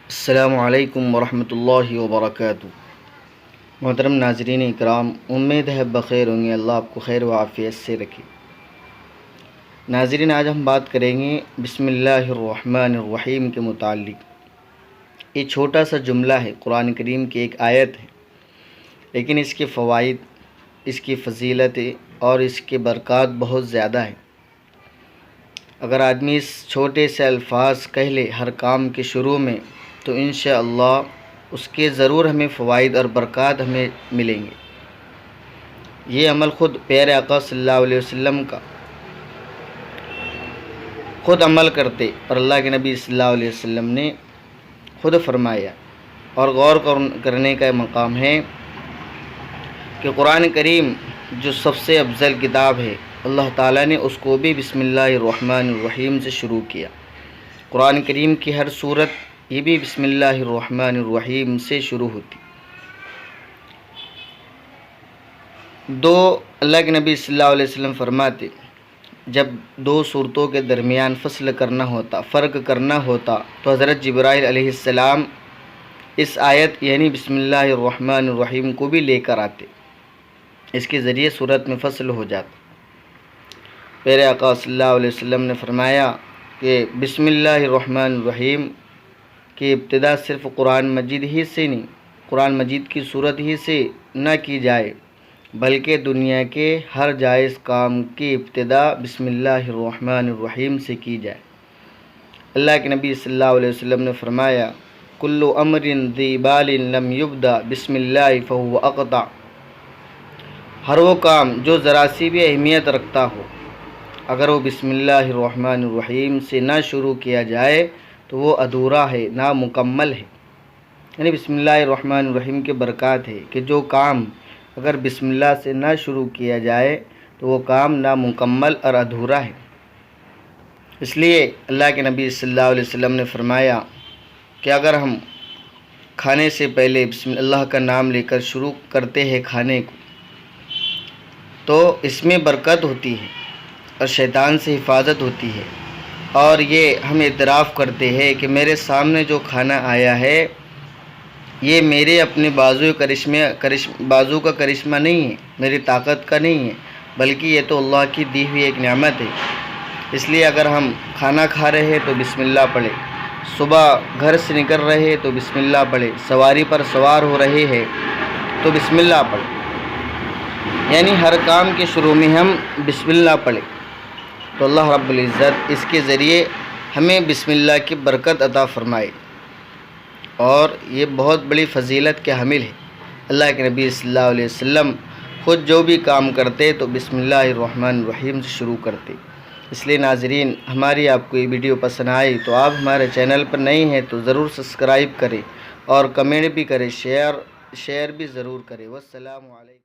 السلام علیکم ورحمۃ اللہ وبرکاتہ۔ محترم ناظرین اکرام، امید ہے بخیر ہوں گے، اللہ آپ کو خیر و عافیت سے رکھے۔ ناظرین، آج ہم بات کریں گے بسم اللہ الرحمن الرحیم کے متعلق۔ یہ چھوٹا سا جملہ ہے، قرآن کریم کی ایک آیت ہے، لیکن اس کے فوائد، اس کی فضیلتیں اور اس کے برکات بہت زیادہ ہیں۔ اگر آدمی اس چھوٹے سے الفاظ کہہ لے ہر کام کے شروع میں، تو انشاءاللہ اس کے ضرور ہمیں فوائد اور برکات ہمیں ملیں گے۔ یہ عمل خود پیارے آقا صلی اللہ علیہ وسلم کا خود عمل کرتے اور اللہ کے نبی صلی اللہ علیہ وسلم نے خود فرمایا، اور غور کرنے کا مقام ہے کہ قرآن کریم جو سب سے افضل کتاب ہے، اللہ تعالیٰ نے اس کو بھی بسم اللہ الرحمن الرحیم سے شروع کیا۔ قرآن کریم کی ہر سورت یہ بھی بسم اللہ الرحمن الرحیم سے شروع ہوتی۔ اللہ کے نبی صلی اللہ علیہ وسلم فرماتے، جب دو صورتوں کے درمیان فصل کرنا ہوتا، فرق کرنا ہوتا، تو حضرت جبرائیل علیہ السلام اس آیت یعنی بسم اللہ الرحمن الرحیم کو بھی لے کر آتے۔ اس کے ذریعے صورت میں فصل ہو جاتا۔ پیارے آقا صلی اللہ علیہ وسلم نے فرمایا کہ بسم اللہ الرحمن الرحیم کی ابتدا صرف قرآن مجید ہی سے نہیں، قرآن مجید کی صورت ہی سے نہ کی جائے، بلکہ دنیا کے ہر جائز کام کی ابتدا بسم اللہ الرحمن الرحیم سے کی جائے۔ اللہ کے نبی صلی اللہ علیہ وسلم نے فرمایا، کل امر ذی بال لم یبدأ بسم اللہ فہو اقطع۔ ہر وہ کام جو ذرا سی بھی اہمیت رکھتا ہو، اگر وہ بسم اللہ الرحمن الرحیم سے نہ شروع کیا جائے تو وہ ادھورا ہے، نامکمل ہے۔ یعنی بسم اللہ الرحمن الرحیم کے برکات ہے کہ جو کام اگر بسم اللہ سے نہ شروع کیا جائے تو وہ کام نامکمل اور ادھورا ہے۔ اس لیے اللہ کے نبی صلی اللہ علیہ وسلم نے فرمایا کہ اگر ہم کھانے سے پہلے بسم اللہ کا نام لے کر شروع کرتے ہیں کھانے کو، تو اس میں برکت ہوتی ہے اور شیطان سے حفاظت ہوتی ہے، اور یہ ہم اعتراف کرتے ہیں کہ میرے سامنے جو کھانا آیا ہے یہ میرے اپنے بازو کا کرشمہ نہیں ہے، میری طاقت کا نہیں ہے، بلکہ یہ تو اللہ کی دی ہوئی ایک نعمت ہے۔ اس لیے اگر ہم کھانا کھا رہے ہیں تو بسم اللہ پڑھیں، صبح گھر سے نکل رہے ہیں تو بسم اللہ پڑھیں، سواری پر سوار ہو رہے ہیں تو بسم اللہ پڑھیں، یعنی ہر کام کے شروع میں ہم بسم اللہ پڑھیں، تو اللہ رب العزت اس کے ذریعے ہمیں بسم اللہ کی برکت عطا فرمائے، اور یہ بہت بڑی فضیلت کے حامل ہے۔ اللہ کے نبی صلی اللہ علیہ وسلم خود جو بھی کام کرتے تو بسم اللہ الرحمن الرحیم سے شروع کرتے۔ اس لیے ناظرین، ہماری آپ کو یہ ویڈیو پسند آئی تو آپ ہمارے چینل پر نئے ہیں تو ضرور سبسکرائب کریں، اور کمنٹ بھی کریں، شیئر بھی ضرور کریں۔ والسلام علیکم۔